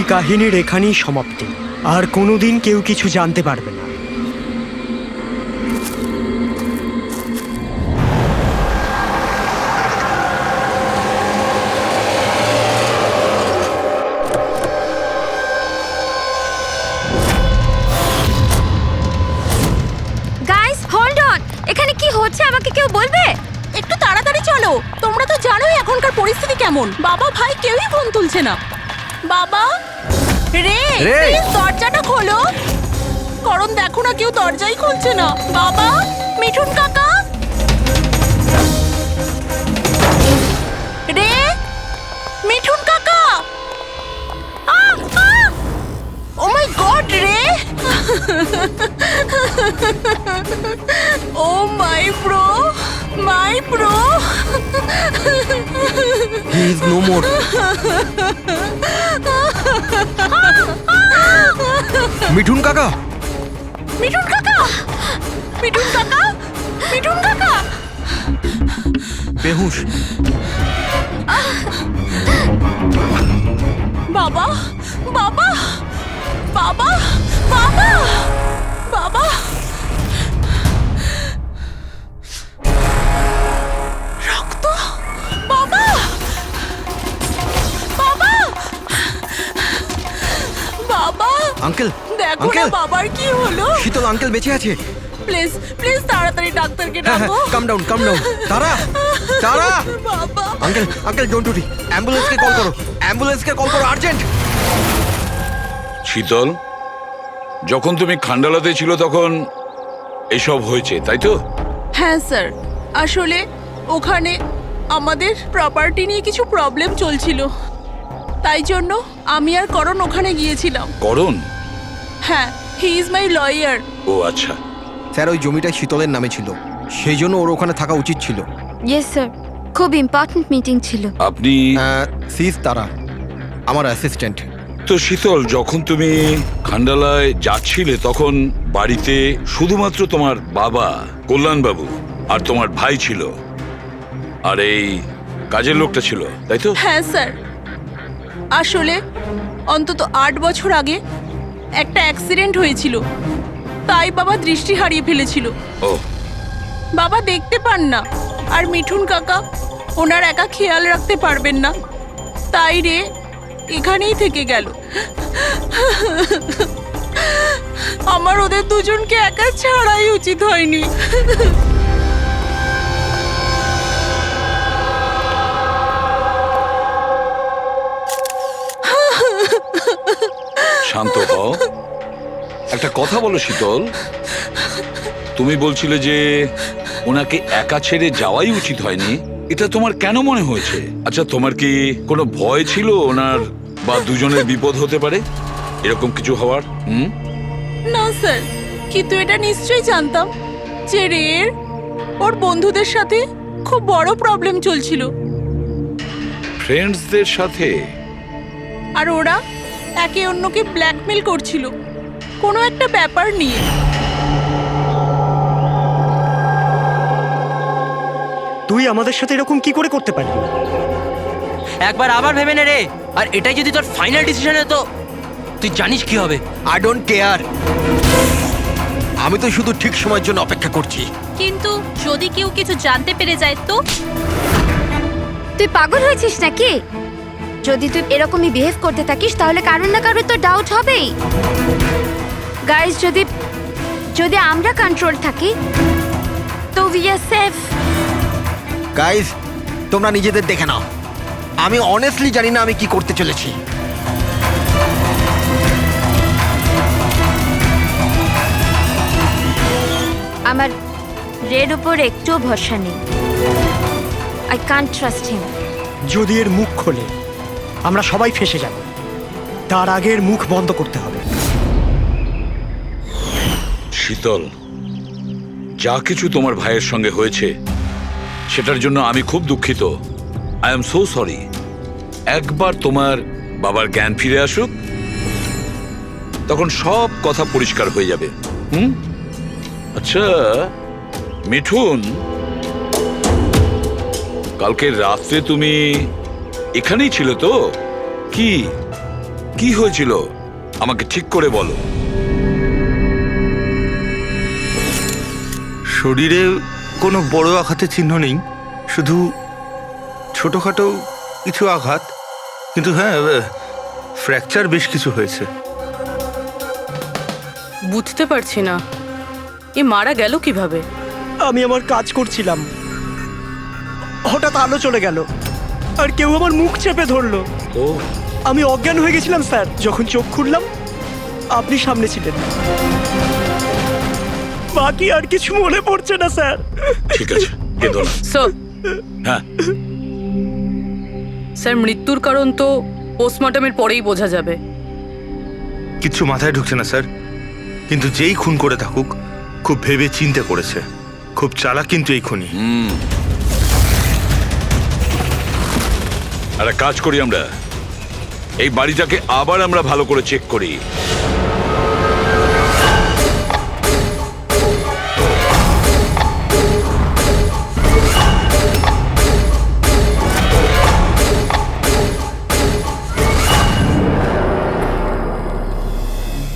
এই কাহিনীর এখানেই সমাপ্তি। আর কোনোদিন কেউ কিছু জানতে পারবে না। গাইস হোল্ড অন, এখানে কি হচ্ছে আমাকে কেউ বলবে? একটু তাড়াতাড়ি চলো, তোমরা তো জানোই এখনকার পরিস্থিতি কেমন। বাবা ভাই কেউই ফোন তুলছে না। বাবা রে, প্লিজ দরজাটা খোলো। করণ দেখো না, কেউ দরজাই খুলছে না। বাবা, মিঠুন কাকা, রে, মিঠুন কাকা। ও মাই গড রে, oh my bro, my bro. He is no more. Mithun কাকা, মিঠুন কাকা, মিঠুন কাকা, মিঠুন কাকা। বেহুশ। বাবা, বাবা, বাবা, বাবা, বাবা। রক্ত, বাবা, বাবা, বাবা। আঙ্কেল, দেখো না আঙ্কেল, বাবার কি হলো। শীতল আঙ্কেল বেঁচে আছে। প্লিজ প্লিজ তাড়াতাড়ি ডাক্তারকে হ্যাঁ, ডাকো। Calm down, calm down. তারা, তারা। বাবা, uncle, uncle don't do it. অ্যাম্বুলেন্সকে কল করো, অ্যাম্বুলেন্সকে কল করো আর্জেন্ট। শীতল, যখন তুমি খান্ডালাতে ছিল তখন এসব হয়েছে, তাই তো? হ্যাঁ স্যার, আসলে ওখানে আমাদের প্রপার্টি নিয়ে কিছু প্রবলেম চলছিল, তাই জন্য আমি আর করণ ওখানে গিয়েছিলাম। করণ? হ্যাঁ, হি ইজ মাই লয়ার। ও আচ্ছা। স্যার, ওই জমিটা শীতলের নামে ছিল, সেই জন্য ওর ওখানে থাকা উচিত ছিল। ইয়েস স্যার, খুব ইম্পর্ট্যান্ট মিটিং ছিল। আপনি সিজ তারা, আমার অ্যাসিস্ট্যান্ট। তো শীতল, যখন তুমি খান্ডালায় যাচ্ছিলে তখন বাড়িতে শুধুমাত্র তোমার বাবা কল্যাণবাবু আর তোমার ভাই ছিল, আর এই কাজের লোকটা ছিল, তাই তো? হ্যাঁ স্যার, আসলে অন্তত 8 বছর আগে একটা অ্যাক্সিডেন্ট হয়েছিল, তাই বাবা দৃষ্টি হারিয়ে ফেলেছিল। ও, বাবা দেখতে পান না, আর মিঠুন কাকা ওনার একা খেয়াল রাখতে পারবেন না, তাই রে এখানেই থেকে গেল। আমার ওদের দুজনকে একা ছাড়াই উচিত হয়নি। শান্ত হও। একটা কথা বলো শীতল, তুমি বলছিলে যে ওনাকে একা ছেড়ে যাওয়াই উচিত হয়নি, এটা তোমার কেন মনে হয়েছে? আচ্ছা, তোমার কি কোনো ভয় ছিল ওনার বা দুজনের বিপদ হতে পারে, এরকম কিছু হওয়ার? না স্যার, কিন্তু এটা নিশ্চয়ই জানতাম যে রের ওর বন্ধুদের সাথে খুব বড় প্রবলেম চলছিল, ফ্রেন্ডসদের সাথে? আর ওরা একে অন্যকে ব্ল্যাকমেল করছিল কোনো একটা ব্যাপার নিয়ে। তুই আমাদের সাথে এরকম কি করে করতে পারবি? একবার আবার ভেবে নে রে, আর এটাই যদি তোর ফাইনাল ডিসিশন হতো, তুই জানিস কি হবে। আই ডোন্ট কেয়ার, আমি তো শুধু ঠিক সময়ের জন্য অপেক্ষা করছি। কিন্তু যদি কেউ কিছু জানতে পেরে যায় তো? তুই পাগল হয়েছিস নাকি? যদি তুই এরকমই বিহেভ করতে থাকিস তাহলে কারণ না কারণ তো ডাউট হবেই। গাইস, যদি আমরা কন্ট্রোল থাকি তো উই আর সেফ। গাইজ, তোমরা নিজেদের দেখে নাও, আমি অনেস্টলি জানি না আমি কি করতে চলেছি। আমার রেড উপর একটু ভরসা নেই। I can't trust him. যদি এর মুখ খোলে আমরা সবাই ফেঁসে যাব, তার আগে এর মুখ বন্ধ করতে হবে। শীতল, যা কিছু তোমার ভাইয়ের সঙ্গে হয়েছে সেটার জন্য আমি খুব দুঃখিত। I am so sorry. একবার তোমার বাবার জ্ঞান ফিরে আসুক, তখন সব কথা পরিষ্কার হয়ে যাবে। আচ্ছা মিঠুন, কালকে রাত্রে তুমি এখানেই ছিলে তো? কি কি হয়েছিল আমাকে ঠিক করে বলো। শরীরে কোনো বড় আঘাতের চিহ্ন নেই, শুধু ছোটোখাটো কিছু আঘাত, কিন্তু হ্যাঁ ফ্র্যাকচার বেশ কিছু হয়েছে। বুঝতে পারছি না, এ মারা গেল কিভাবে? আমি আমার কাজ করছিলাম, হঠাৎ আলো চলে গেল আর কেউ আমার মুখ চেপে ধরলো। ও আমি অজ্ঞান হয়ে গেছিলাম স্যার। যখন চোখ খুললাম আপনি সামনে ছিলেন। বাকি আর কিছু মনে পড়ছে না স্যার। ঠিক আছে, কেঁদো না। স্যার, হ্যাঁ, স্যার মৃত্যুর কারণ তো পোস্টমর্টমের পরেই বোঝা যাবে। কিচ্ছু মাথায় ঢুকছে না স্যার, কিন্তু যেই খুন করে থাকুক খুব ভেবে চিন্তে করেছে, খুব চালাক কিন্তু এই খুনি। একটা কাজ করি, আমরা এই বাড়িটাকে আবার আমরা ভালো করে চেক করি।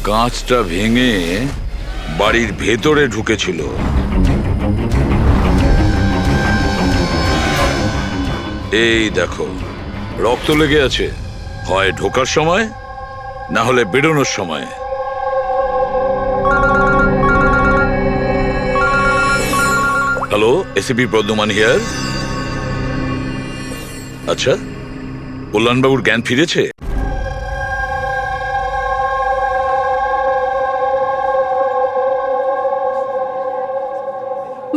কাঁচটা ভেঙে বাড়ির ভেতরে ঢুকেছিল। এই দেখো, রক্ত লেগে আছে, হয় ঢোকার সময় না হলে বেরোনোর সময়। Hello, ACP Pradyuman here. আচ্ছা, কল্যাণবাবুর জ্ঞান ফিরেছে?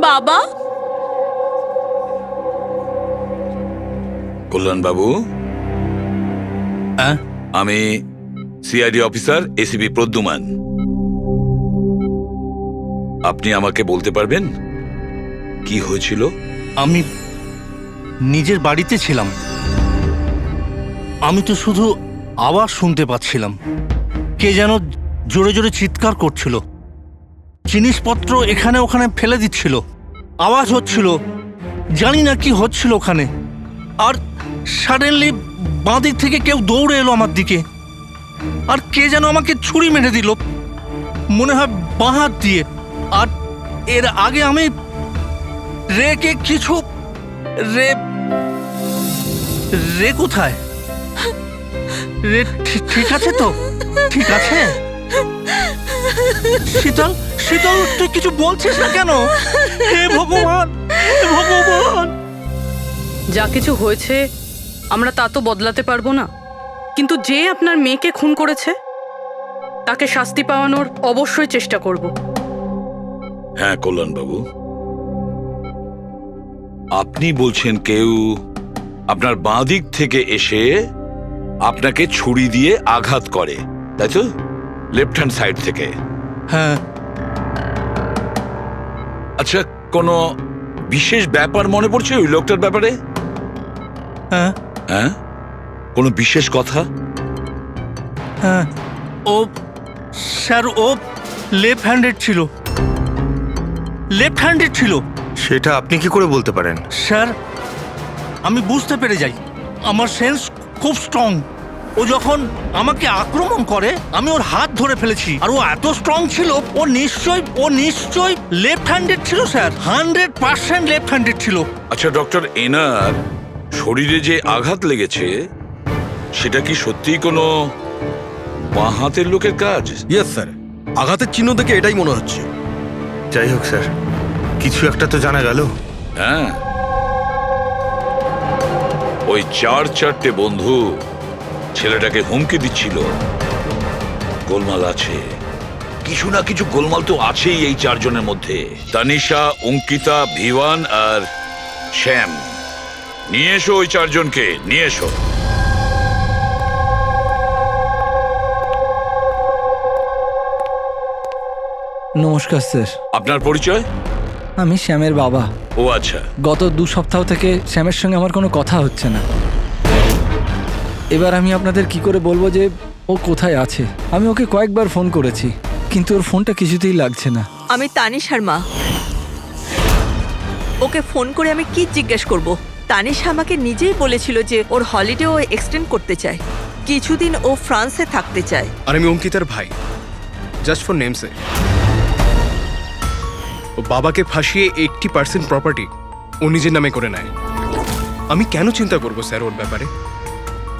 বাবা, কল্যাণবাবু, আমি সিআইডি অফিসার এসিপি প্রদ্যুমান। আপনি আমাকে বলতে পারবেন কি হয়েছিল? আমি নিজের বাড়িতে ছিলাম, আমি তো শুধু আওয়াজ শুনতে পাচ্ছিলাম। কে যেন জোরে জোরে চিৎকার করছিল, জিনিসপত্র এখানে ওখানে ফেলে দিচ্ছিল, আওয়াজ হচ্ছিল, জানি না কি হচ্ছিল ওখানে। আর সাডেনলি বাঁ দিক থেকে কেউ দৌড়ে এলো আমার দিকে, আর কে যেন আমাকে ছুরি মেরে দিল, মনে হয় বাঁ হাত দিয়ে। আর এর আগে আমি রেকে কিছু রে কোথায়? রে ঠিক আছে তো? ঠিক আছে? শীতল, শীতল, তুই কিছু বলছিস না কেন? হে ভগবান, হে ভগবান! যা কিছু হয়েছে আমরা তা তো বদলাতে পারবো না, কিন্তু যে আপনার মেয়েকে খুন করেছে তাকে শাস্তি পাওয়ানোর অবশ্যই চেষ্টা করব। হ্যাঁ কল্যাণবাবু, আপনি বলছেন কেউ আপনার বাঁ দিক থেকে এসে আপনাকে ছুরি দিয়ে আঘাত করে, তাই তো? লেফট হ্যান্ড সাইড থেকে? হ্যাঁ। আচ্ছা, কোনো বিশেষ ব্যাপার মনে পড়ছে ওই লোকটার ব্যাপারে? হ্যাঁ হ্যাঁ, কোনো বিশেষ কথা? হ্যাঁ, ও স্যার, ও লেফট হ্যান্ডেড ছিল, লেফট হ্যান্ডেড ছিল। সেটা আপনি কি করে বলতে পারেন? স্যার, আমি বুঝতে পেরে যাই, আমার সেন্স খুব স্ট্রং। ও যখন আমাকে আক্রমণ করে আমি ওর হাত ধরে ফেলেছি, আর ও এত স্ট্রং ছিল, ও নিশ্চয়ই লেফট হ্যান্ডেড ছিল স্যার, 100% লেফট হ্যান্ডেড ছিল। আচ্ছা ডক্টর, এনার শরীরে যে আঘাত লেগেছে সেটা কি সত্যিই কোনো বাঁ হাতের লোকের কাজ? ইয়েস স্যার, আঘাতের চিহ্ন দেখে এটাই মনে হচ্ছে। যাই হোক স্যার, কিছু একটা তো জানা গেল। হ্যাঁ, ওই 4-4টে বন্ধু ছেলেটাকে হুমকি দিচ্ছিল। গোলমাল আছে, কিছু না কিছু গোলমাল তো আছেই এই 4 জনের মধ্যে। তানিশা, অঙ্কিতা, ভিওয়ান আর শ্যাম। নিয়ে এসো ওই 4 জনকে, নিয়ে এসো। নমস্কার স্যার, আপনার পরিচয়? আমি শ্যামের বাবা। ও আচ্ছা। গত 2 সপ্তাহ থেকে শ্যামের সঙ্গে আমার কোনো কথা হচ্ছে না। এবার আমি আপনাদের কি করে বলবো যে ও কোথায় আছে? আমি ওকে কয়েকবার ফোন করেছি, কিন্তু ওর ফোনটা কিছুতেই লাগছে না। আমি তানিশার মা। ওকে ফোন করে আমি কি জিজ্ঞেস করব? তানিশা আমাকে নিজেই বলেছিল যে ওর হলিডে ও এক্সটেন্ড করতে চায়, কিছুদিন ও ফ্রান্সে থাকতে চায়। আর আমি অঙ্কিতার ভাই, জাস্ট ফর নেমসে। ও বাবাকে ফাঁসিয়ে 80% প্রপার্টি ও নিজের নামে করে নেয়। আমি কেন চিন্তা করবো স্যার ওর ব্যাপারে?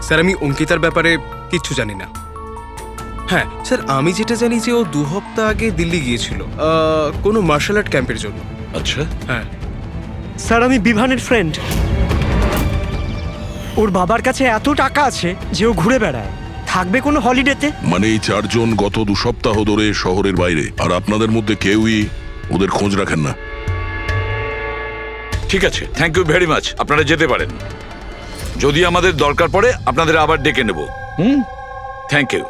স্যার আমি অঙ্কিতার ব্যাপারে কিচ্ছু জানি না। হ্যাঁ স্যার, আমি যেটা জানি যে ও 2 সপ্তাহ আগে দিল্লি গিয়েছিল কোনো মার্শাল আর্ট ক্যাম্পের জন্য। আচ্ছা, হ্যাঁ স্যার আমি বিভানের ফ্রেন্ড। ওর বাবার কাছে এত টাকা আছে যে ও ঘুরে বেড়ায়, থাকবে কোনো হলিডেতে। মানে এই 4 জন গত 2 সপ্তাহ ধরে শহরের বাইরে, আর আপনাদের মধ্যে কেউই ওদের খোঁজ রাখেন না। ঠিক আছে, থ্যাংক ইউ ভেরি মাচ। আপনারা যেতে পারেন। যদি আমাদের দরকার পড়ে আপনাদের আবার ডেকে নেব। Thank you.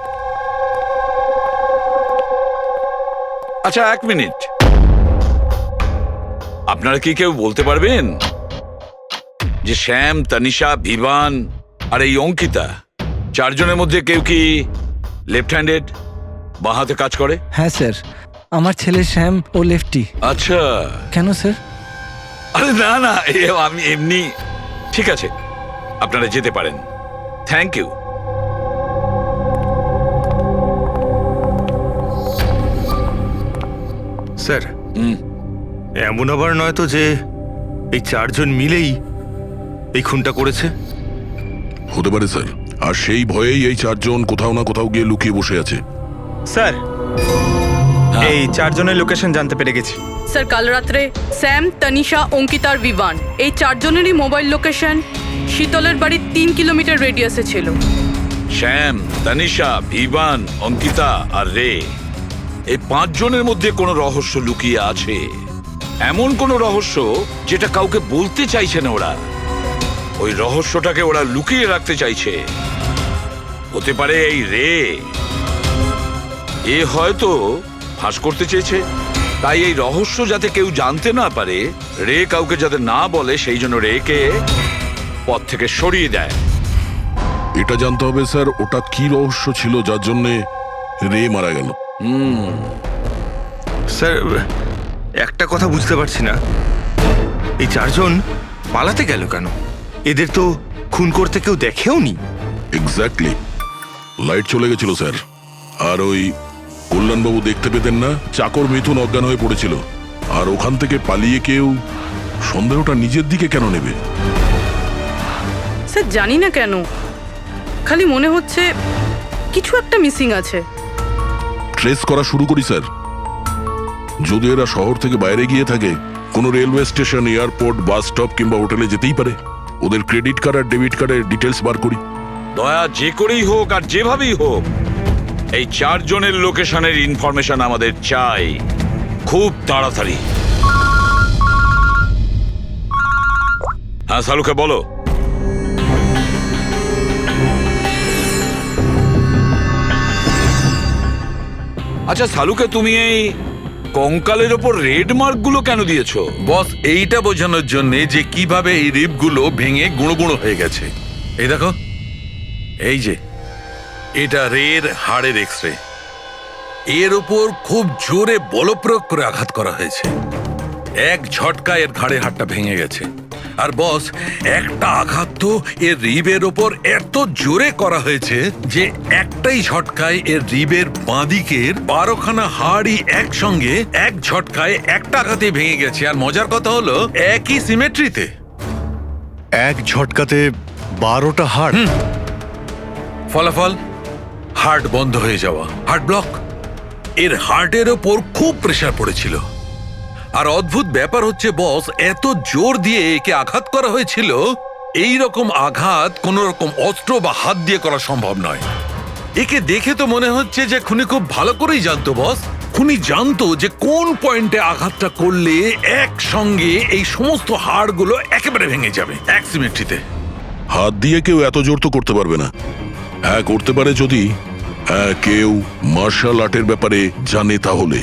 আচ্ছা, 1 মিনিট। আপনারা কি কেউ বলতে পারবেন যে শ্যাম, তানিশা, ভিভান আর এই অঙ্কিতা 4 জনের মধ্যে কেউ কি লেফট হ্যান্ডেড, বাঁ হাতে কাজ করে? হ্যাঁ স্যার, আমার ছেলে শ্যাম ও লেফটি। আচ্ছা। কেন স্যার? আরে না না, আমি এমনি। ঠিক আছে, আপনারা যেতে পারেন। Thank you. স্যার, এমন আবার নয় তো যে এই 4 জন মিলেই এই খুনটা করেছে? হতে পারে স্যার, আর সেই ভয়েই এই 4 জন কোথাও না কোথাও গিয়ে লুকিয়ে বসে আছে। স্যার, এই 4 জনের লোকেশন জানতে পেরে গেছি। স্যার কাল রাত্রে স্যাম, তানিশা, অঙ্কিতা আর বিভান এই 4 জনেরই মোবাইল লোকেশন শীতলের বাড়ির 3 কিলোমিটার রেডিয়াসে ছিল। শ্যাম, তানিশা, ভিভান, অঙ্কিতা আর রে, এই 5 জনের মধ্যে কোনো রহস্য লুকিয়ে আছে। এমন কোনো রহস্য যেটা কাউকে বলতে চাইছে না ওরা। ওই রহস্যটাকে ওরা লুকিয়ে রাখতে চাইছে। হতে পারে এই রে, এ হয়তো ফাঁস করতে চেয়েছে। তাই এই রহস্য যাতে কেউ জানতে না পারে, রে কাউকে যাতে না বলে, সেই জন্য রেকে পথ থেকে সরিয়ে দেয়। এটা জানতে হবে স্যার, ওটা কি রহস্য ছিল যার জন্যে রে মারা গেল। স্যার, একটা কথা বুঝতে পারছি না, এই 4 জন পালাতে গেল কেন? এদের তো খুন করতে কেউ দেখেও নি। এক্স্যাক্টলি, লাইট চলে গেছিল স্যার। আর ওই কল্যাণবাবু দেখতে পেতেন না, চাকর মিথুন অজ্ঞান হয়ে পড়েছিল। আর ওখান থেকে পালিয়ে কেউ সন্দেহটা নিজের দিকে কেন নেবে? স্যার জানি না কেন, খালি মনে হচ্ছে কিছু একটা মিসিং আছে। ট্রেস করা শুরু করি স্যার। যদি এরা শহর থেকে বাইরে গিয়ে থাকে, কোনো railway station, airport, bus stop কিংবা হোটেলে যেতেই পারে। ওদের ক্রেডিট কার্ড আর ডেবিট কার্ডের ডিটেলস বার করি। দয়া, যে করেই হোক আর যেভাবেই হোক এই 4 জনের লোকেশনের ইনফরমেশন আমাদের চাই, খুব তাড়াতাড়ি। হ্যাঁ সালুকে বলো। আচ্ছা সালুকে, তুমি এই কঙ্কালের ওপর রেড মার্ক গুলো কেন দিয়েছো? বস, এইটা বোঝানোর জন্য যে কিভাবে এই রিপগুলো ভেঙে গুঁড়ো গুঁড়ো হয়ে গেছে। এই দেখো, এই যে এটা রের হাড়ের এক্সরে। এর উপর খুব জোরে বলপ্রয়োগ করে আঘাত করা হয়েছে। এক ঝটকায় এর ঘাড়ের হাড়টা ভেঙে গেছে। আর বস, একটা আঘাত তো এর রিবের ওপর এত জোরে করা হয়েছে যে একটাই ঝটকায় এর রিবের বাঁদিকের 12খানা হাড়ই একসঙ্গে এক ঝটকায় একটা আঘাতে ভেঙে গেছে। আর মজার কথা হলো একই সিমেট্রিতে। এক ঝটকাতে 12টা হাড়। ফলাফল হার্ট বন্ধ হয়ে যাওয়া, হার্ট ব্লক। এর হার্টের ওপর খুব প্রেসার পড়েছিল। আর অদ্ভুত ব্যাপার হচ্ছে বস, এত জোর দিয়ে একে আঘাত করা হয়েছিল, এই রকম আঘাত কোন রকম অস্ত্র বা হাত দিয়ে করা সম্ভব নয়। একে দেখে তো মনে হচ্ছে যে খুনি খুব ভালো করেই জানতো বস। খুনি জানতো যে কোন পয়েন্টে আঘাতটা করলে একসঙ্গে এই সমস্ত হাড়গুলো একেবারে ভেঙে যাবে এক সিমেট্রিতে। হাত দিয়ে কেউ এত জোর তো করতে পারবে না। হ্যাঁ করতে পারে যদি কেউ মার্শাল আর্টের ব্যাপারে জানে তাহলে।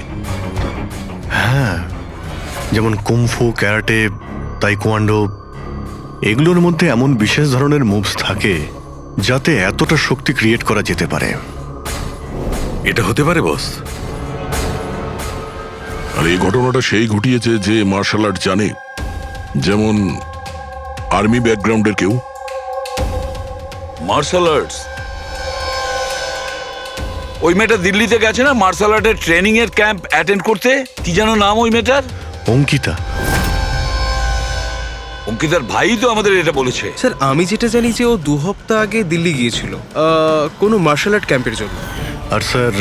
হ্যাঁ, যেমন কুমফু, ক্যারাটে, তাইকোয়ান্ডো, এগুলোর মধ্যে এমন বিশেষ ধরনের মুভস থাকে যাতে এতটা শক্তি ক্রিয়েট করা যেতে পারে। এটা হতে পারে বস। আর এই ঘটনাটা সেই ঘটিয়েছে যে মার্শাল আর্ট জানে, যেমন আর্মি ব্যাকগ্রাউন্ডের কেউ। মার্শাল আর্টস ওই মেয়েটা দিল্লিতে গেছে না মার্শাল আর্টের ট্রেনিং এর ক্যাম্প অ্যাটেন্ড করতে। কি যেন নাম ওই মেয়েটার? অঙ্কিতা। অঙ্কিতার ভাই তো আমাদের এটা বলেছে। স্যার আমি যেটা জানি যে ও 2 সপ্তাহ আগে দিল্লি গিয়েছিল কোনো মার্শাল আর্ট ক্যাম্পের জন্য। আর স্যার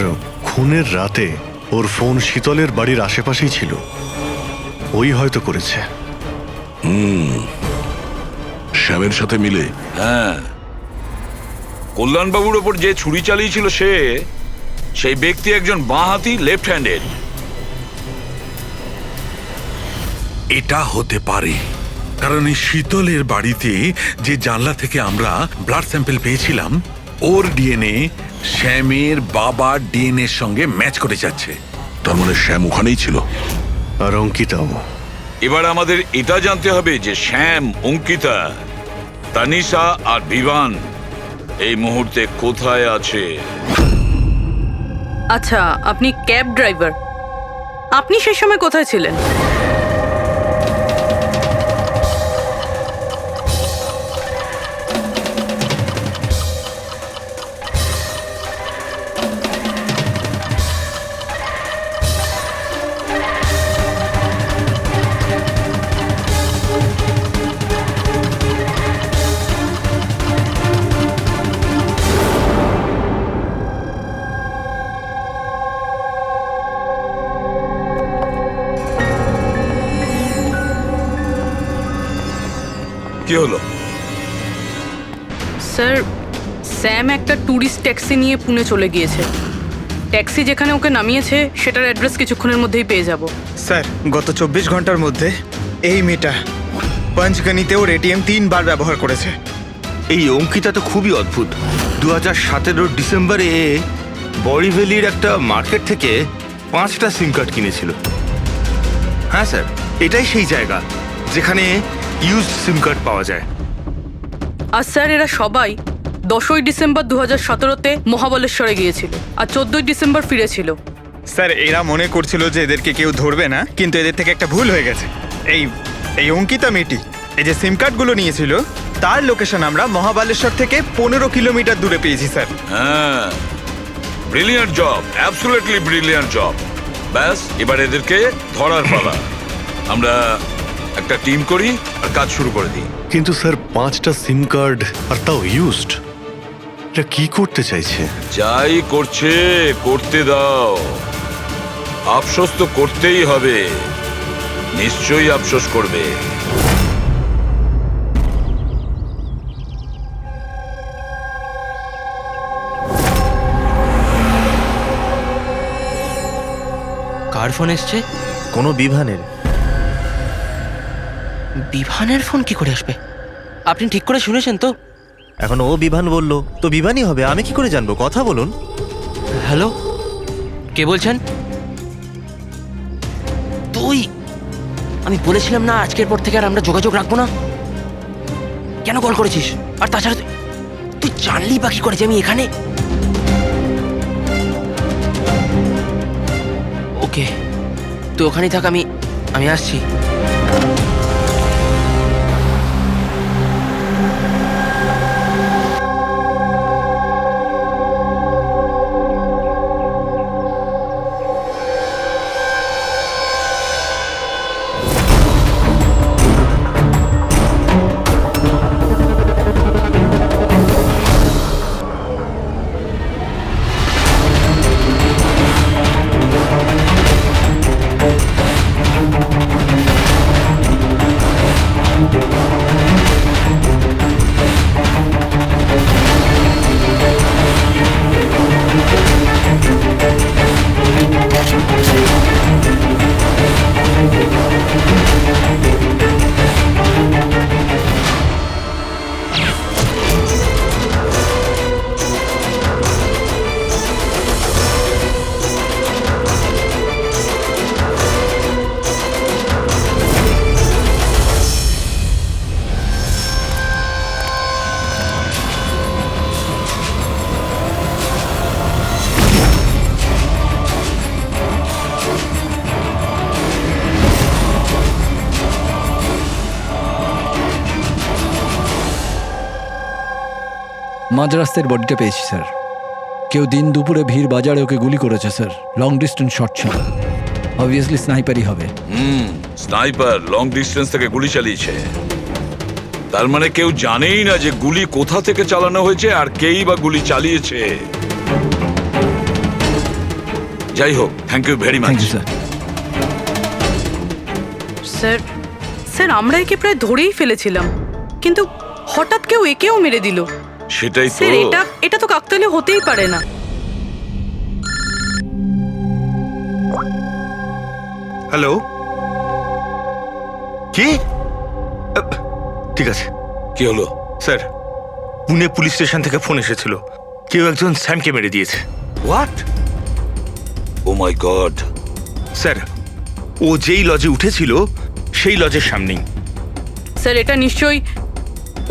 খুনের রাতে ওর ফোন শীতলের বাড়ির আশেপাশেই ছিল, ওই হয়তো করেছে। শ্যামের সাথে মিলে। হ্যাঁ, কল্যাণবাবুর ওপর যে ছুরি চালিয়েছিল সেই ব্যক্তি একজন বাঁহাতি লেফট হ্যান্ডেড। এটা হতে পারে, কারণ এই শীতলের বাড়িতে যে জানলা থেকে আমরা ব্লাড স্যাম্পল পেয়েছিলাম ওর ডিএনএ শ্যামের বাবার ডিএনএর সঙ্গে ম্যাচ করে যাচ্ছে। তার মানে শ্যাম ওখানেই ছিল। আর অঙ্কিতাও। এবার আমাদের এটা জানতে হবে যে শ্যাম, অঙ্কিতা, তানিশা আর বিভান এই মুহূর্তে কোথায় আছে। আচ্ছা, আপনি ক্যাব ড্রাইভার, আপনি সেই সময় কোথায় ছিলেন? কি হলো? স্যার, স্যাম একটা ট্যুরিস্ট ট্যাক্সি নিয়ে পুনে চলে গিয়েছে। ট্যাক্সি যেখানে ওকে নামিয়েছে সেটার অ্যাড্রেস কিছুক্ষণের মধ্যেই পেয়ে যাব। স্যার গত 24 ঘন্টার মধ্যে এই মেয়েটা পঞ্চগনিতে ওর এটিএম 3 বার ব্যবহার করেছে। এই অঙ্কিতা তো খুবই অদ্ভুত। 2017 ডিসেম্বরে বড়িভ্যালির একটা মার্কেট থেকে 5টা সিম কার্ড কিনেছিল। হ্যাঁ স্যার, এটাই সেই জায়গা যেখানে ইউজড সিম কার্ড পাওয়া যায়। আর স্যার এরা সবাই 10ই ডিসেম্বর 2017-তে মহাবলেশ্বরে গিয়েছিল আর 14ই ডিসেম্বর ফিরেছিল। স্যার এরা মনে করছিল যে এদেরকে কেউ ধরবে না, কিন্তু এদের থেকে একটা ভুল হয়ে গেছে। এই অঙ্কিতা মেয়েটি এই যে সিম কার্ডগুলো নিয়েছিল তার লোকেশন আমরা মহাবালেশ্বর থেকে 15 কিলোমিটার দূরে পেয়েছি স্যার। হ্যাঁ, brilliant job, absolutely brilliant job. ব্যাস, এবার এদেরকে ধরার পালা। আমরা একটা টিম করি আর কাজ শুরু করে দিই। কিন্তু স্যার 5টা সিম কার্ড আর তাও ইউজড, এটা কি করতে চাইছে? যাই করছে করতে দাও, আফসোস তো করতেই হবে, নিশ্চয়ই আফসোস করবে। কার ফোন এসছে? কোনো বিভানের। বিভানের ফোন কি করে আসবে? আপনি ঠিক করে শুনেছেন তো? এখন ও বিভান বললো তো বিভানই হবে, আমি কি করে জানবো? কথা বলুন। হ্যালো, কে বলছেন? তুই? আমি বলেছিলাম না আজকের পর থেকে আর আমরা যোগাযোগ রাখবো না। কেন কল করেছিস? আর তাছাড়া তুই জানলি বা কি করে যে আমি এখানে? ওকে, তুই ওখানেই থাক, আমি আসছি। মাঝ রাস্তার বডিটা পেয়েছি স্যার। কেউ দিন দুপুরে ভিড় বাজারে ওকে গুলি করেছে স্যার। লং ডিস্টেন্স শট ছিল, অবভিয়াসলি স্নাইপারই হবে। স্নাইপার লং ডিস্টেন্স থেকে গুলি চালিয়েছে, তার মানে কেউ জানেই না যে গুলি কোথা থেকে চালানো হয়েছে আর কেই বা গুলি চালিয়েছে। যাই হোক, thank you very much. Sir sir আমরা একে প্রায় ধরেই ফেলেছিলাম, কিন্তু হঠাৎ কেউ একেও মেরে দিল। সেটাই তো। স্যার এটা তো কাকতালীয় হতেই পারে না। হ্যালো, কি? ঠিক আছে। কি হলো? স্যার, পুনে পুলিশ স্টেশন থেকে ফোন এসেছিল, কেউ একজন স্যামকে মেরে দিয়েছে। What? Oh my god. Sir, ও যেই লজে উঠেছিল সেই লজের সামনেই। স্যার এটা নিশ্চয়ই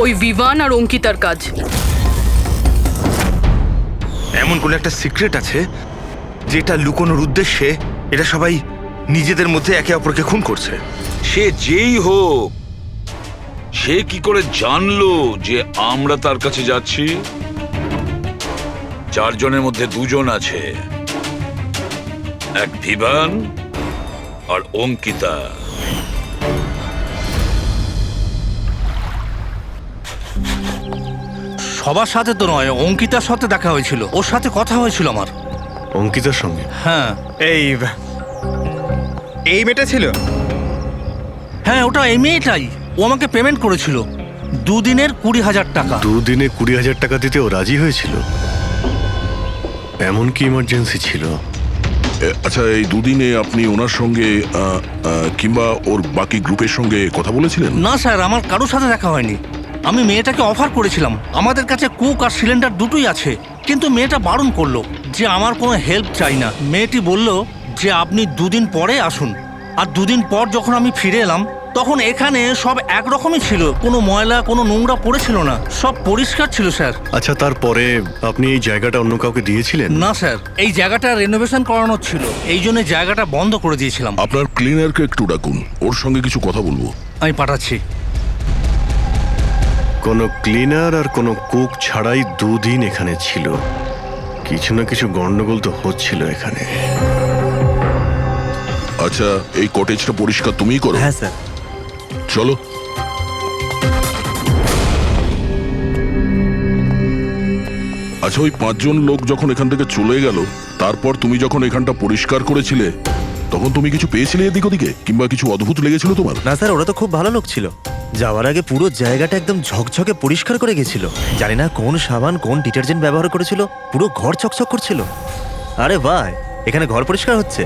ওই বিভান আর অঙ্কিতার কাজ। এমন কোন একটা সিক্রেট আছে যেটা লুকোনোর উদ্দেশ্যে এটা সবাই নিজেদের মধ্যে একে অপরকে খুন করছে। সে যেই হোক, সে কি করে জানলো যে আমরা তার কাছে যাচ্ছি? 4 জনের মধ্যে 2 জন আছে, এক ভিভান আর অঙ্কিতা। সবার সাথে তো নয়, অঙ্কিতার সাথে দেখা হয়েছিল, ওর সাথে কথা হয়েছিল আমার। অঙ্কিতার সঙ্গে? হ্যাঁ। এই মেয়েটা ছিল? হ্যাঁ, ওটা এই মেয়েটাই। ও আমাকে পেমেন্ট করেছিল 2 দিনের 20,000 টাকা। 2 দিনে 20,000 টাকা দিতে ও রাজি হয়েছিল? এমন কি ইমার্জেন্সি ছিল? আচ্ছা, এই 2 দিনে আপনি ওনার সঙ্গে কিংবা ওর বাকি গ্রুপের সঙ্গে কথা বলেছিলেন? না স্যার, আমার কারোর সাথে দেখা হয়নি। আমি মেয়েটাকে অফার করেছিলাম, আমাদের কাছে কুক আর সিলিন্ডার দুটোই আছে, কিন্তু মেয়েটা বারণ করলো যে আমার কোনো হেল্প চাই না। মেয়েটি বলল যে আপনি 2 দিন পরে আসুন। আর 2 দিন পর যখন আমি ফিরে এলাম তখন এখানে সব একরকমই ছিল, কোনো ময়লা কোনো নোংরা পড়েছিল না, সব পরিষ্কার ছিল স্যার। আচ্ছা, তারপরে আপনি এই জায়গাটা অন্য কাউকে দিয়েছিলেন? না স্যার, এই জায়গাটা রেনোভেশন করানো ছিল, এই জন্য জায়গাটা বন্ধ করে দিয়েছিলাম। আপনার ক্লিনারকে একটু ডাকুন, ওর সঙ্গে কিছু কথা বলবো। আমি পাঠাচ্ছি। কোনো ক্লিনার আর কোনো কুক ছাড়াই 2 দিন এখানে ছিল। কিছু না কিছু গন্ডগোল তো হচ্ছিল এখানে। আচ্ছা, এই কটেজটা পরিষ্কার তুমিই করো? হ্যাঁ স্যার। চলো। আচ্ছা, ওই 5 জন লোক যখন এখান থেকে চলে গেল, তারপর তুমি যখন এখানটা পরিষ্কার করেছিলে তখন তুমি কিছু পেয়েছিলে এদিক ওদিকে, কিংবা কিছু অদ্ভুত লেগেছিল তোমার? না স্যার, ওরা তো খুব ভালো লোক ছিল। যাওয়ার আগে পুরো জায়গাটা একদম ঝকঝকে পরিষ্কার করে গেছিল। জানি না কোন সাবান কোন ডিটারজেন্ট ব্যবহার করেছিল, পুরো ঘর চকচক করছিল। আরে ভাই, এখানে ঘর পরিষ্কার হচ্ছে।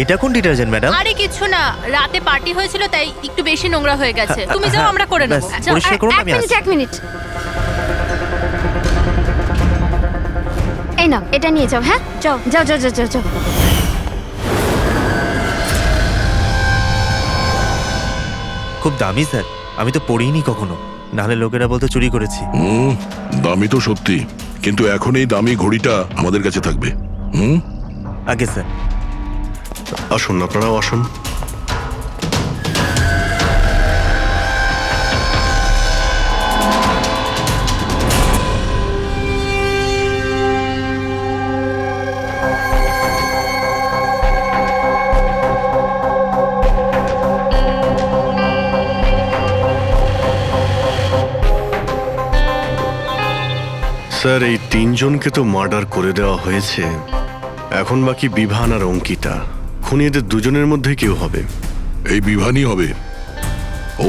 এটা কোন ডিটারজেন্ট ম্যাডাম? আরে কিছু না, রাতে পার্টি হয়েছিল তাই একটু বেশি নোংরা হয়ে গেছে। তুমি যাও, আমরা করে নেব। পরিষ্কার করুন, আমি আসছি। 1 মিনিট। এই নাও, এটা নিয়ে যাও। হ্যাঁ, যাও যাও যাও যাও যাও। খুব দামি স্যার, আমি তো পড়িনি কখনো, নাহলে লোকেরা বলতে চুরি করেছি। দামি তো সত্যি, কিন্তু এখন এই দামি ঘড়িটা আমাদের কাছে থাকবে। আগে স্যার। আসুন, আপনারাও আসুন। স্যার, এই 3 জনকে তো মার্ডার করে দেওয়া হয়েছে। এখন বাকি বিভান আর অঙ্কিতা। খুনি এদের 2 জনের মধ্যে কেউ হবে। এই বিভানই হবে।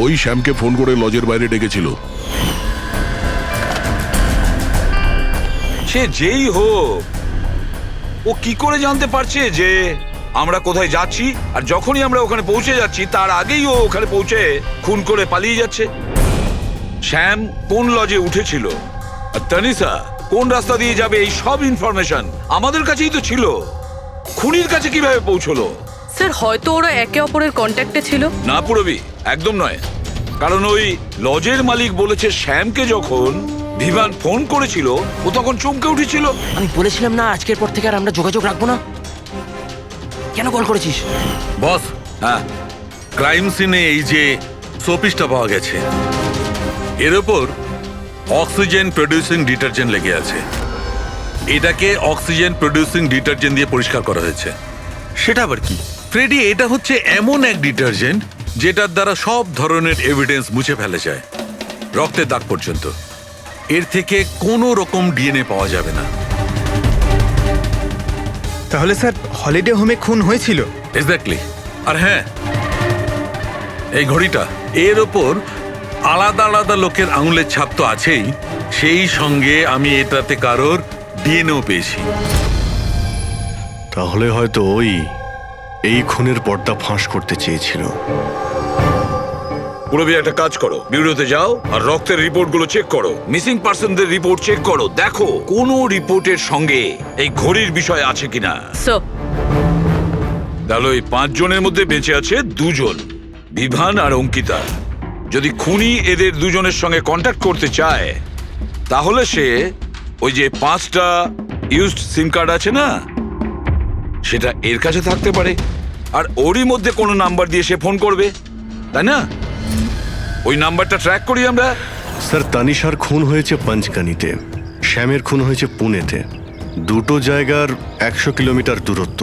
ওই শ্যামকে ফোন করে লজের বাইরে ডেকেছিল। সে যেই হোক, ও কি করে জানতে পারছে যে আমরা কোথায় যাচ্ছি? আর যখনই আমরা ওখানে পৌঁছে যাচ্ছি তার আগেই ও ওখানে পৌঁছে খুন করে পালিয়ে যাচ্ছে। শ্যাম কোন লজে উঠেছিল আর তানিসা কোন রাস্তা দিয়ে যাবে, এই সব ইনফরমেশন আমাদের কাছেই তো ছিল। খুনির কাছে কিভাবে পৌঁছলো? স্যার হয়তো ওরা একে অপরের কন্ট্যাক্টে ছিল। না পুরবি, একদম নয়। কারণ ওই লজের মালিক বলেছে শ্যামকে যখন ভিভান ফোন করেছিল ও তখন চমকে উঠেছিল। আমি বলেছিলাম না আজকের পর থেকে আর আমরা যোগাযোগ রাখবো না। কেন কল করেছিস? বস, হ্যাঁ, ক্রাইম সিনে এই যে সোপিসটা পাওয়া গেছে, এর ওপর অক্সিজেন প্রডিউসিং ডিটারজেন্ট লেগে আছে। এটাকে অক্সিজেন প্রডিউসিং ডিটারজেন্ট দিয়ে পরিষ্কার করা হয়েছে। সেটা আবার কি? ফ্রেডি, এটা হচ্ছে এমন এক ডিটারজেন্ট যেটার দ্বারা সব ধরনের এভিডেন্স মুছে ফেলা যায়, রক্তের দাগ পর্যন্ত। এর থেকে কোনো রকম ডিএনএ পাওয়া যাবে না। তাহলে স্যার হলিডে হোমে খুন হয়েছিল? এক্স্যাক্টলি। আর হ্যাঁ, এই ঘড়িটা, এর ওপর আলাদা আলাদা লোকের আঙুলের ছাপ তো আছেই, সেই সঙ্গে আমি এটাতে কারোর ডিএনএও পেয়েছি। তাহলে হয়তো ওই এই খুনের পর্দা ফাঁস করতে চেয়েছিল। পুরবি, একটা কাজ করো, বিউরোতে যাও আর রক্তের রিপোর্টগুলো চেক করো, মিসিং পার্সনদের রিপোর্ট চেক করো, দেখো কোনো রিপোর্টের সঙ্গে এই ঘড়ির বিষয় আছে কিনা। তাহলে ওই 5 জনের মধ্যে বেঁচে আছে 2 জন, বিভান আর অঙ্কিতা। যদি খুনি এদের 2 জনের সঙ্গে কন্ট্যাক্ট করতে চায়, তাহলে সে ওই যে 5টা ইউজড সিম কার্ড আছে না, সেটা এর কাছে থাকতে পারে, আর ওরই মধ্যে কোনো নাম্বার দিয়ে সে ফোন করবে, তাই না? ওই নাম্বারটা ট্র্যাক করি আমরা। স্যার, তানিশার খুন হয়েছে পঞ্চগানিতে, শ্যামের খুন হয়েছে পুনেতে। দুটো জায়গার 100 কিলোমিটার দূরত্ব,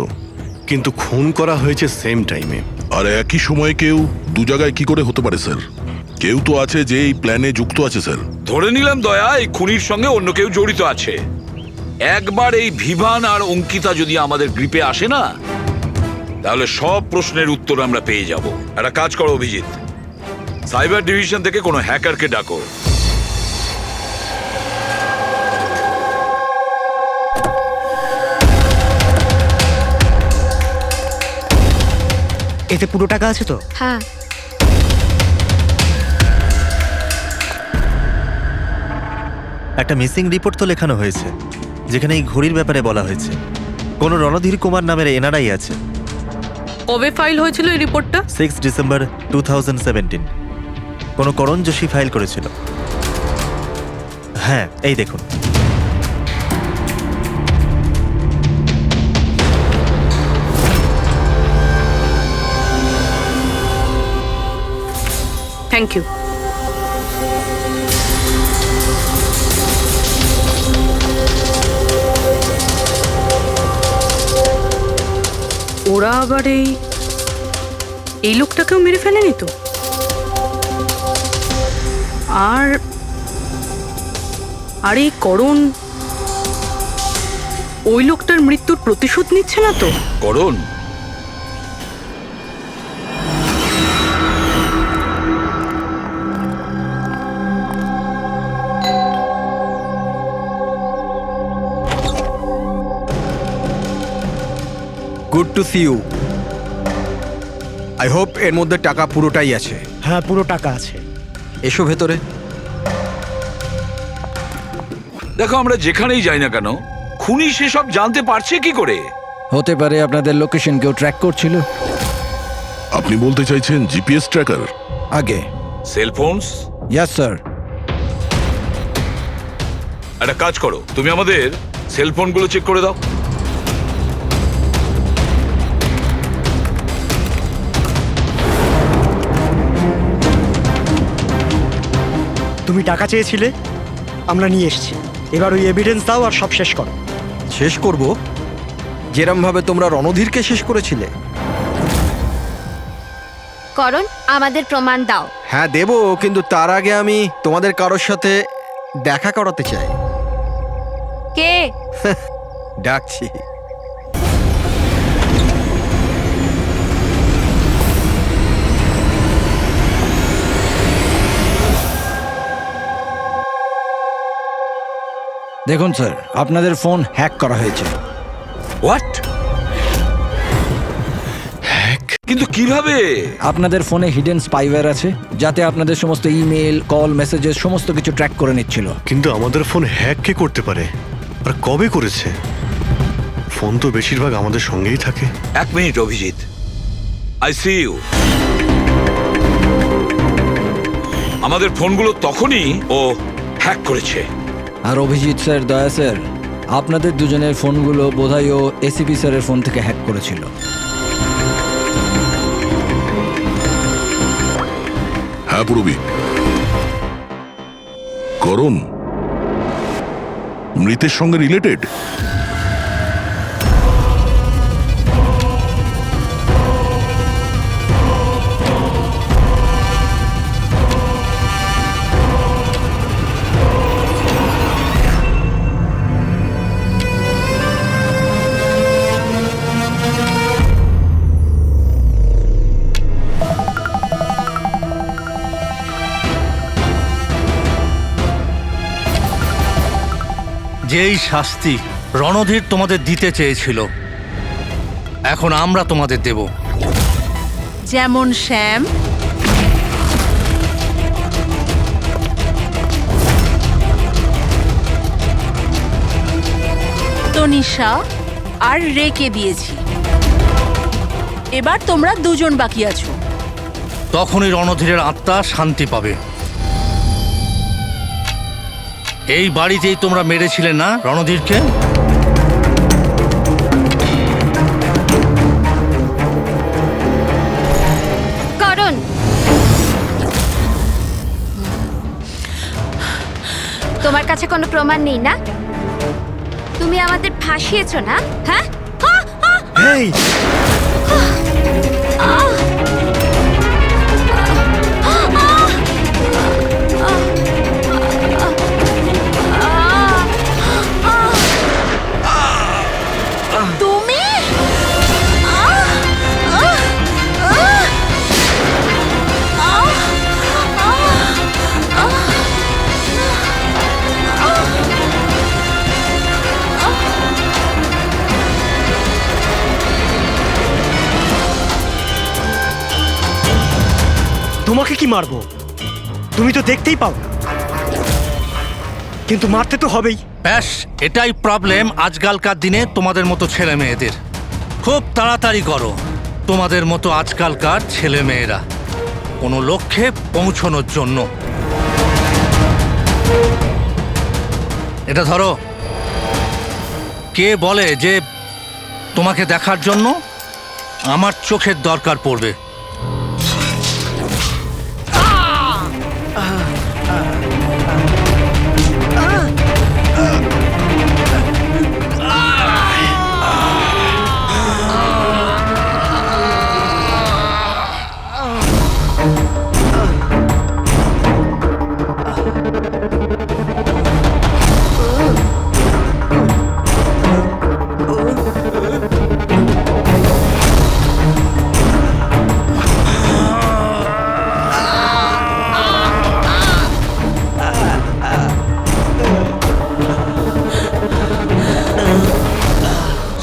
কিন্তু খুন করা হয়েছে সেম টাইমে। আর একই সময় কেউ 2 জায়গায় কি করে হতে পারে স্যার? কেউ তো আছে যে এই প্ল্যানে যুক্ত আছে স্যার। ধরে নিলাম দয়া এই খুনির সঙ্গে অন্য কেউ জড়িত আছে। একবার এই ভিভান আর অঙ্কিতা যদি আমাদের গ্রিপে আসে না, তাহলে সব প্রশ্নের উত্তর আমরা পেয়ে যাব। একটা কাজ করো অভিজিৎ, সাইবার ডিভিশন থেকে কোনো হ্যাকারকে ডাকো। এতে পুরো টাকা আছে তো? হ্যাঁ। একটা মিসিং রিপোর্ট তো লেখানো হয়েছে, যেখানে এই ঘড়ির ব্যাপারে বলা হয়েছে। কোনো রণধীর কুমার নামের এনআরআই আছে। কবে ফাইল হয়েছিল এই রিপোর্টটা? 6 ডিসেম্বর 2017। কোনো করণ যোশী ফাইল করেছিল। হ্যাঁ, এই দেখুন। Thank you. ওরা আবার এই লোকটাকেও মেরে ফেলেনি তো? আর এই করণ ওই লোকটার মৃত্যুর প্রতিশোধ নিচ্ছে না তো? Karan? Good to see you. I hope এর মধ্যে টাকা পুরোটাই আছে। হ্যাঁ, পুরো টাকা আছে। এসো ভেতরে। দেখো, আমরা যেখানেই যাই না কেন, খুনি সেসব জানতে পারছে কি করে? হতে পারে আপনাদের লোকেশন কেউ ট্র্যাক করছিল। আপনি বলতে চাইছেন জিপিএস ট্র্যাকার? আগে সেলফোনস? Yes sir. একটা কাজ করো, তুমি আমাদের সেলফোনগুলো চেক করে দাও। তুমি টাকা চেয়েছিলে, আমরা নিয়ে এসেছি। এবার ওই এভিডেন্স দাও আর সব শেষ করো। শেষ করব যেরম ভাবে তোমরা রণধীরকে শেষ করেছিলে। করণ, আমাদের প্রমাণ দাও। হ্যাঁ দেবো, কিন্তু তার আগে আমি তোমাদের কারোর সাথে দেখা করাতে চাই। কে? ডাকছি। দেখুন স্যার, আপনাদের ফোন হ্যাক করা হয়েছে। হোয়াট? কিন্তু কিভাবে? আপনাদের ফোনে হিডেন স্পাইওয়্যার আছে, যাতে আপনাদের সমস্ত ইমেল, কল, মেসেজেস সমস্ত কিছু ট্র্যাক করে নিচ্ছিল। কিন্তু আমাদের ফোন হ্যাক কে করতে পারে, আর কবে করেছে? ফোন তো বেশিরভাগ আমাদের সঙ্গেই থাকে। 1 minute Abhijit, I see you. আমাদের ফোনগুলো তখনই ও হ্যাক করেছে। আর অভিজিৎ স্যার, দয়া স্যার, আপনাদের দুজনের ফোনগুলো বোধহয় ও এসিপি স্যারের ফোন থেকে হ্যাক করেছিল। হ্যাঁ পুরবি। করণ, মৃতের সঙ্গে রিলেটেড? যেই শাস্তি রণধীর তোমাদের দিতে চেয়েছিল, এখন আমরা তোমাদের দেব। যেমন শ্যাম, তনিষা আর রেকে দিয়েছি। এবার তোমরা দুজন বাকি আছো। তখনই রণধীরের আত্মা শান্তি পাবে। এই বাড়িতেই তোমরা মেরেছিলে না রণধীরকে? করণ, তোমার কাছে কোনো প্রমাণ নেই না? তুমি আমাদের ফাঁসিয়েছো না? হ্যাঁ? এই তুমি তোমাকে কি মারবো? তুমি তো দেখতেই পাও, কিন্তু মারতে তো হবেই। ব্যাস, এটাই প্রবলেম আজকালকার দিনে তোমাদের মতো ছেলে মেয়েদের। খুব তাড়াতাড়ি করো তোমাদের মতো আজকালকার ছেলে মেয়েরা কোনো লক্ষ্যে পৌঁছানোর জন্য। এটা ধরো। কে বলে যে তোমাকে দেখার জন্য আমার চোখের দরকার পড়বে?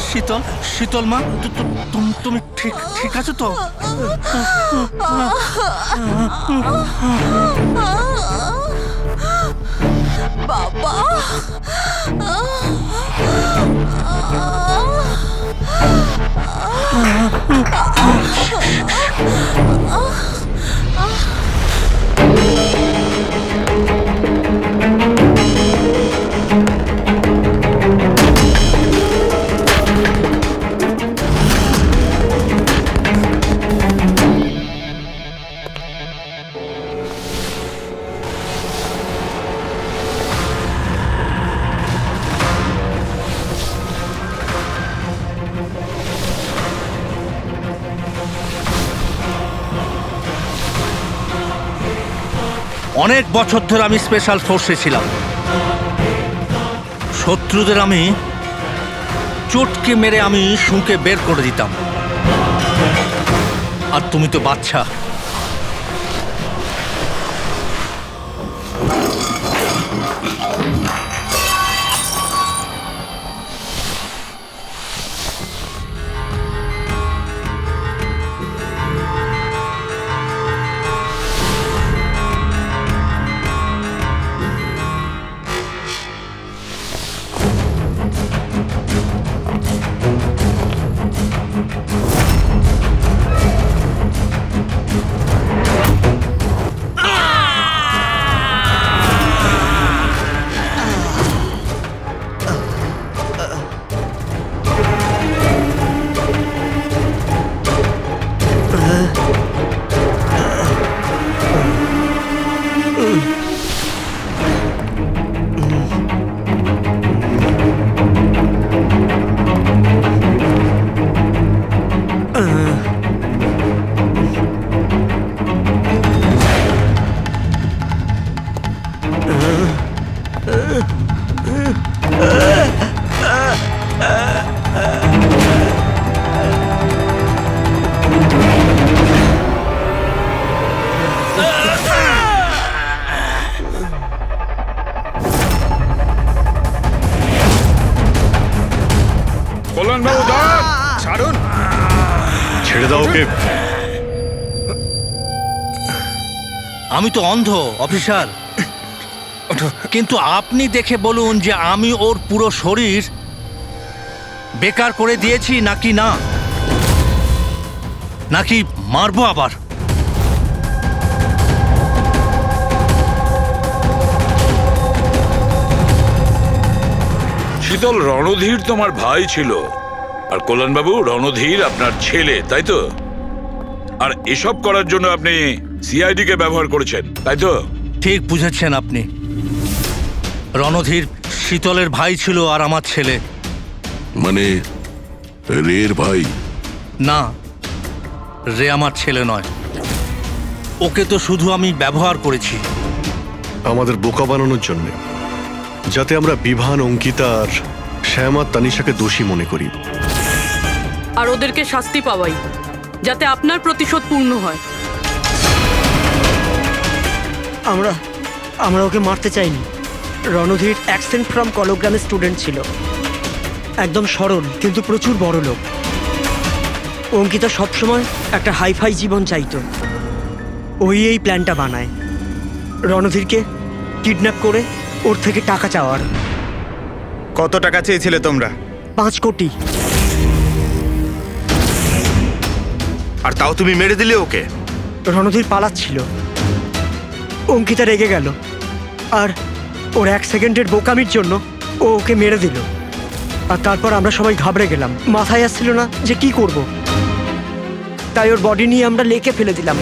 শীতল, শীতল মা, তুমি ঠিক আছো তো? বাবা, অনেক বছর ধরে আমি স্পেশাল ফোর্সে ছিলাম। শত্রুদের আমি চটকে মেরে আমি শুঁকে বের করে দিতাম। আর তুমি তো বাচ্চা। ছেড়ে দাও ওকে। আমি তো অন্ধ অফিসার, কিন্তু আপনি দেখে বলুন যে আমি ওর পুরো শরীর বেকার করে দিয়েছি নাকি না, নাকি মারবো আবার? শীতল, রণধীর তোমার ভাই ছিল, আর কল্যাণবাবু রণধীর আপনার ছেলে, তাই তো? আর এসব করার জন্য আপনি সিআইডি কে ব্যবহার করেছেন, তাই তো? ঠিক বুঝেছেন আপনি। রণধীর শীতলের ভাই ছিল আর আমার ছেলে। মানে রের ভাই? না, রে আমার ছেলে নয়, ওকে তো শুধু আমি ব্যবহার করেছি। আমাদের বোকা বানানোর জন্য, যাতে আমরা বিভান, অঙ্কিতা আর শ্যাম আর তানিশাকে দোষী মনে করি। আর ওদেরকে শাস্তি পাওয়াই, যাতে আপনার প্রতিশোধ পূর্ণ হয়। আমরা ওকে মারতে চাইনি। রণধীর অ্যাকসেন্ট ফ্রম কলগ্রামের স্টুডেন্ট ছিল, একদম সরল কিন্তু প্রচুর বড় লোক। অঙ্কিতা সবসময় একটা হাইফাই জীবন চাইতো, ওই এই প্ল্যানটা বানায় রণধীরকে কিডন্যাপ করে ওর থেকে টাকা চাওয়ার। কত টাকা চেয়েছিলে তোমরা? 5 কোটি। আর তাও তুমি মেরে দিলে ওকে? রণধীর পালাচ্ছিল, অঙ্কিতা রেগে গেল, আর ওর 1 সেকেন্ডের বোকামির জন্য ও ওকে মেরে দিল। আর তারপর আমরা সবাই ঘাবড়ে গেলাম, মাথায় আসছিল না যে কি করব। তাই ওর বডি নিয়ে আমরা লেকে ফেলে দিলাম।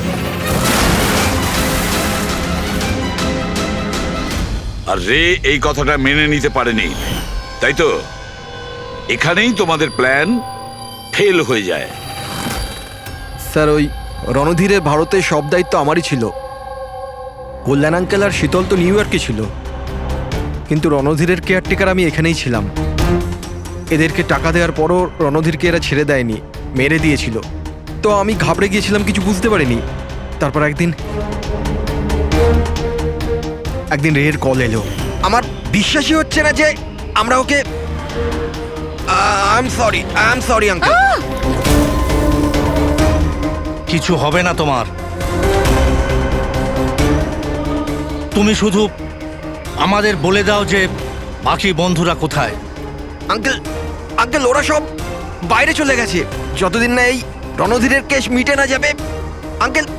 আর রে এই কথাটা মেনে নিতে পারেনি, তাই তো? এখানেই তোমাদের প্ল্যান ফেল হয়ে যায়। স্যার, ওই রণধীরের ভারতে সব দায়িত্ব আমারই ছিল। কল্যাণ আঙ্কেল আর শীতল তো নিউ ইয়র্কে ছিল, কিন্তু রণধীরের কেয়ারটেকার আমি এখানেই ছিলাম। এদেরকে টাকা দেওয়ার পরও রণধীরকে এরা ছেড়ে দেয়নি, মেরে দিয়েছিল। তো আমি ঘাবড়ে গিয়েছিলাম, কিছু বুঝতে পারিনি। তারপর একদিন রের কল এলো। আমার বিশ্বাসই হচ্ছে না যে আমরা ওকে... আই এম সরি আঙ্কেল। কিছু হবে না তোমার। তুমি শুধু আমাদের বলে দাও যে বাকি বন্ধুরা কোথায়। আঙ্কেল ওরা সব বাইরে চলে গেছে, যতদিন না এই রণধীরের কেস মিটে না যাবে।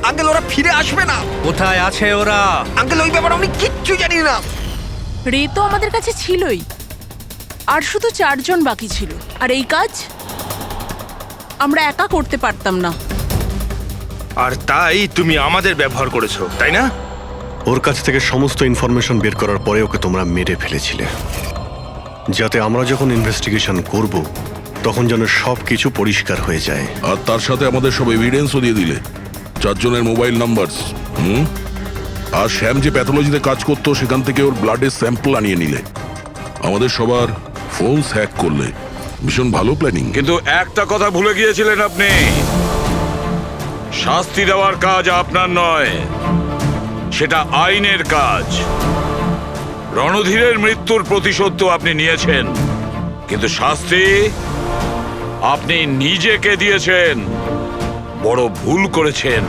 আঙ্কেল ওরা ফিরে আসবে না। কোথায় আছে ওরা? আঙ্কেল ওই ব্যাপারে আমি কিচ্ছু জানি না। রে তো আমাদের কাছে ছিলই, আর শুধু 4 জন বাকি ছিল। আর এই কাজ আমরা একা করতে পারতাম না। আর তাই তুমি আমাদের ব্যবহার করেছো, তাই না? ওর কাছ থেকে সমস্ত ইনফরমেশন বের করার পরে ওকে তোমরা মেরে ফেলেছিলে, যাতে আমরা যখন ইনভেস্টিগেশন করব তখন যেন সব কিছু পরিষ্কার হয়ে যায়। আর তার সাথে আমাদের সব এভিডেন্সও দিয়ে দিলে, 4 জনের মোবাইল নাম্বার। আর শ্যাম যে প্যাথোলজিতে কাজ করতো সেখান থেকে ওর ব্লাডের স্যাম্পল আনিয়ে নিলে। আমাদের সবার ফোন হ্যাক করলে। ভীষণ ভালো প্ল্যানিং। কিন্তু একটা কথা ভুলে গিয়েছিলেন আপনি, শাস্তি দেওয়ার কাজ আপনার নয়, সেটা আইনের কাজ। রণধীরের মৃত্যুর প্রতিশোধ তো আপনি নিয়েছেন, কিন্তু শাস্তি আপনি নিজেকে দিয়েছেন। বড় ভুল করেছেন।